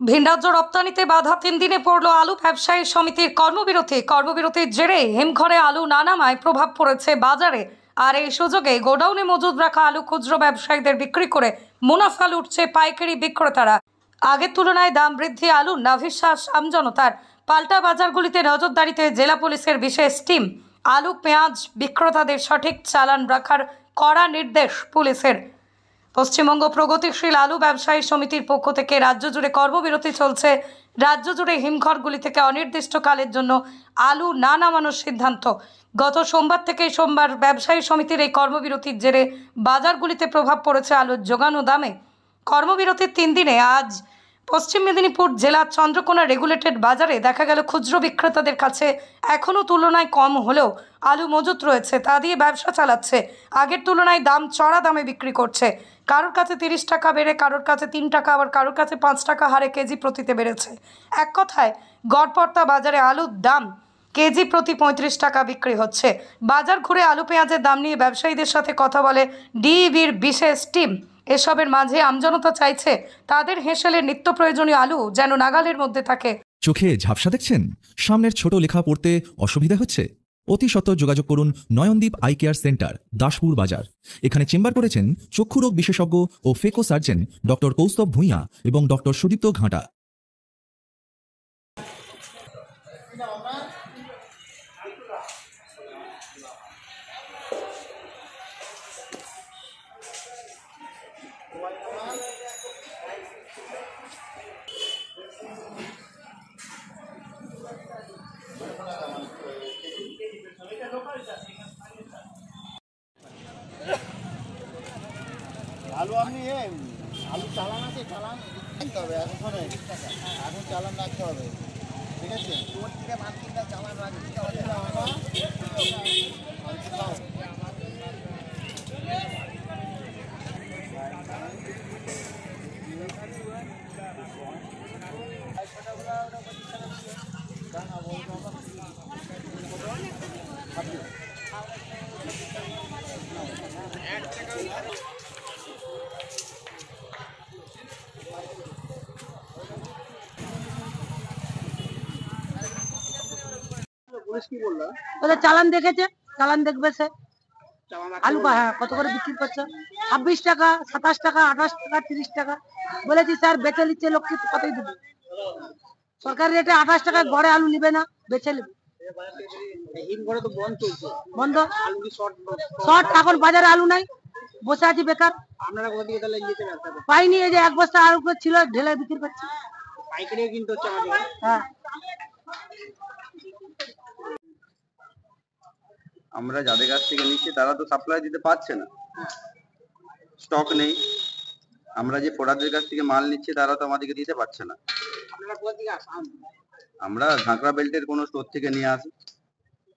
ভিন রাজ্য রপ্তানিতে বাধা, 3 দিনে পড়ল আলু ব্যবসায়ী সমিতির কর্মবিরতির জেরে হিমঘরে আলু না নামায় প্রভাব পড়েছে বাজারে। আর এই সুযোগে গোডাউনে মজুদ রাখা আলু খুচরো ব্যবসায়ীদের বিক্রি করে মুনাফা লুটছে পাইকারি বিক্রেতারা। আগের তুলনায় দাম বৃদ্ধি আলুর নাভিশ্বাস আমজনতার। পাল্টা বাজারগুলিতে নজরদারিতে জেলা পুলিশের বিশেষ টিম। আলু পেঁয়াজ বিক্রেতাদের সঠিক চালান রাখার কড়া নির্দেশ পুলিশের। পশ্চিমবঙ্গ প্রগতিশীল আলু ব্যবসায়ী সমিতির পক্ষ থেকে রাজ্য জুড়ে কর্মবিরতি চলছে। রাজ্য জুড়ে হিমঘরগুলি থেকে অনির্দিষ্টকালের জন্য আলু না নামানোর সিদ্ধান্ত। গত সোমবার থেকে সোমবার ব্যবসায়ী সমিতির এই কর্মবিরতির জেরে বাজারগুলিতে প্রভাব পড়েছে আলুর যোগান ও দামে। কর্মবিরতির 3 দিনে আজ পশ্চিম মেদিনীপুর জেলার চন্দ্রকোনা রেগুলেটেড বাজারে দেখা গেল খুচরো বিক্রেতাদের কাছে এখনও তুলনায় কম হলেও আলু মজুত রয়েছে, তা দিয়ে ব্যবসা চালাচ্ছে। আগের তুলনায় দাম চড়া দামে বিক্রি করছে। কারোর কাছে 30 টাকা বেড়ে কারোর কাছে 3 টাকা, আবার কারোর কাছে 5 টাকা হারে কেজি প্রতিতে বেড়েছে। এক কথায় গড়পড়তা বাজারে আলুর দাম কেজি প্রতি 35 টাকা বিক্রি হচ্ছে। বাজার ঘুরে আলু পেঁয়াজের দাম নিয়ে ব্যবসায়ীদের সাথে কথা বলে ডিইবির বিশেষ টিম। এসবের মাঝে আমজনতা চাইছে তাদের হেঁসেলের নিত্য প্রয়োজনীয় আলু যেন নাগালের মধ্যে থাকে। চোখে ঝাপসা দেখছেন? সামনের ছোট লেখা পড়তে অসুবিধা হচ্ছে? অতি সত্বর যোগাযোগ করুন Nayandeep eye care centre, Daspur বাজার। এখানে চেম্বার করেছেন চক্ষুরোগ বিশেষজ্ঞ ও phaco surgeon doctor Kaustav Bhuiyan এবং ডক্টর সুদীপ্ত ঘাটা। আলু আপনি আলু চালান আছে, চালান রাখতে হবে। এখন চালান রাখতে হবে, ঠিক আছে? তোর থেকে মাল কিনলে চালান রাখতে হবে। ওদের চালান দেখেছে, চালান দেখবে সে। আলু হ্যাঁ কত করে বিক্রি করছে? 26 টাকা, 27 টাকা, 28 টাকা, 30 টাকা। বলেছি স্যার বেচে নিচ্ছে লোককে, কতই দেবে? সরকারি রেটে 28 টাকায় গড়ে আলু নিবে না, বেচে নেবে। বন্ধ শর্ট, এখন বাজারে আলু নাই, বসে আছি বেকার। আপনারা কোথা থেকে তাহলে নিয়েছেন? পাইনি, এই যে 1 বস্তা আলু ছিল ঢেলে বিক্রি করছে। পাইকারিও কিনতে হচ্ছে আমাদের। হ্যাঁ, আমরা যাদের কাছ থেকে নিচ্ছি তারা তো সাপ্লাই দিতে পারছে না, স্টক নেই। আমরা যে প্রোডাক্টের কাছ থেকে মাল নিচ্ছি তারা তো আমাদেরকে দিতে পারছে না। আপনারা কোথা থেকে আসেন? আমরা ঝাঁকড়া বেল্টের কোনো স্টোর থেকে নিয়ে আসি।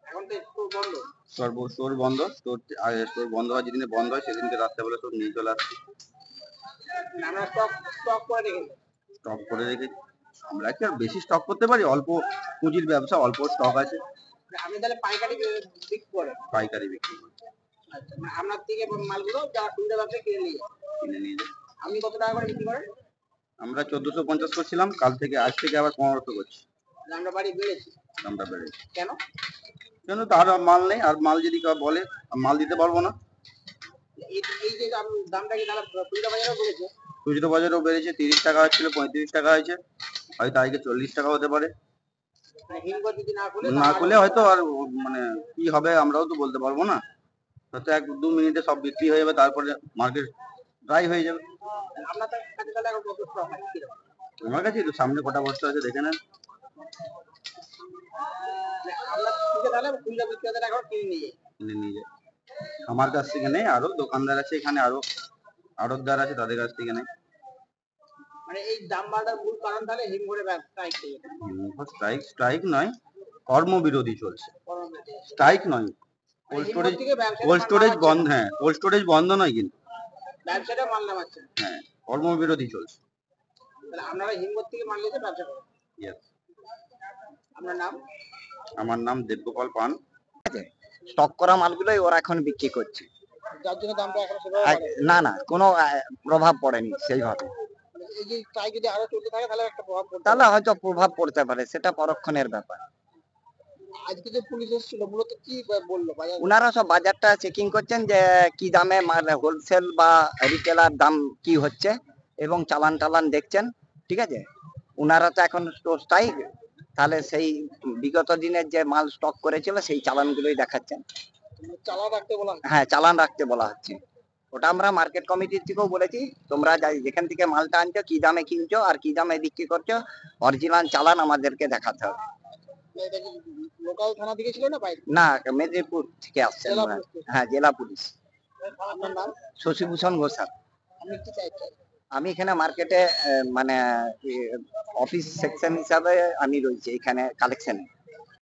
এখন তো স্টোর বন্ধ। স্টোর বন্ধ। স্টোর বন্ধ হয়, যেদিনে বন্ধ হয় সেদিনকে রাত্রেবেলা সব নিয়ে চলে আসছি। আমরা স্টক করে রেখেছি। আমরা কি আর বেশি স্টক করতে পারি? অল্প পুঁজির ব্যবসা, অল্প স্টক আছে। আপনি তাহলে পাইকারি বিক্রি করেন? পাইকারি বিক্রি করি। আচ্ছা, আপনার থেকে মালগুলো যারা খুচরা ব্যবসা কিনে নিয়ে যায়। আপনি কত টাকা করে বিক্রি করেন? আমরা 1450 করছিলাম, কাল থেকে আজ থেকে আবার 1500 করছি। দামটা বেড়েছে? দামটা বেড়েছে। কেন? তার মাল নেই, আর মাল যদি বলে মাল দিতে পারবো না। এই যে দামটা কি তাহলে খুচরা বাজারেও বেড়েছে? খুচরো বাজারেও বেড়েছে। 30 টাকা ছিল, 35 টাকা হয়েছে, হয়তো আজকে 40 টাকা হতে পারে। হিমঘর যদি না খুলে হয়তো আর মানে কি হবে আমরাও তো বলতে পারবো না। হয়তো 1-2 মিনিটে সব বিক্রি হয়ে যাবে, তারপরে মার্কেট ড্রাই হয়ে যাবে। আপনার কাছে তাহলে এখন কত স্টক আছে? আমার কাছে তো সামনে কটা বস্তা আছে দেখে নেন। আপনার থেকে তাহলে খুচরা বিক্রেতারা এখন কিনে নিয়ে যায়। আমার কাছ থেকে নেই, আরো দোকানদার আছে এখানে, আরো আড়তদার আছে, তাদের কাছ থেকে নেই। মানে এই দাম বাড়ার মূল কারণ তাহলে হিমঘরে স্ট্রাইক নয়, কর্মবিরতি চলছে। স্ট্রাইক নয়, কোল্ড স্টোরেজ বন্ধ। হ্যাঁ, কোল্ড স্টোরেজ বন্ধ নয়, কিন্তু ব্যবসাটা মাল নামাচ্ছে। হ্যাঁ, কর্মবিরতি চলছে। তাহলে আপনারা হিমঘর থেকে মাল নিয়ে ব্যবসা করেন? ইয়েস। আপনার নাম? আমার নাম দেবগোপাল পান। স্টক করা মালগুলোই ওরা এখন বিক্রি করছে, যার জন্য দামটা এখন না কোনো প্রভাব পড়েনি সেইভাবে। এই যে ট্রাই যদি আরো চলতে থাকে তাহলে একটা প্রভাব পড়বে। তাহলে হয়তো প্রভাব পড়তে পারে, সেটা পরক্ষণের ব্যাপার। আজকে যে পুলিশ এসেছিল মূলত কি বললো বাজার? উনারা সব বাজারটা চেকিং করছেন যে কি দামে হোলসেল বা রিটেলার দাম কি হচ্ছে, এবং চালান টালান দেখছেন। ঠিক আছে, উনারা তো এখন স্থায়ী, তাহলে সেই বিগত দিনের যে মাল স্টক করেছিল সেই চালানগুলোই দেখাচ্ছেন। চালান রাখতে বলা হচ্ছে। হ্যাঁ, চালান রাখতে বলা হচ্ছে। ওটা আমরা মার্কেট কমিটির থেকেও বলেছি, তোমরা যেখান থেকে মালটা আনছো, কি দামে কিনছো আর কি দামে বিক্রি করছো, অরিজিনাল চালান আমাদেরকে দেখাতে হবে। এটা কি লোকাল থানা থেকে ছিল না বাইরে? না, মেদিনীপুর থেকে আসছে। জেলা পুলিশ থেকে? হ্যাঁ, জেলা পুলিশ। আপনার নাম? শশীভূষণ ঘোষাল। আপনি কি চাইছেন? আমি এখানে মার্কেটে মানে অফিস সেকশন হিসাবে আমি রয়েছি এখানে কালেকশনে।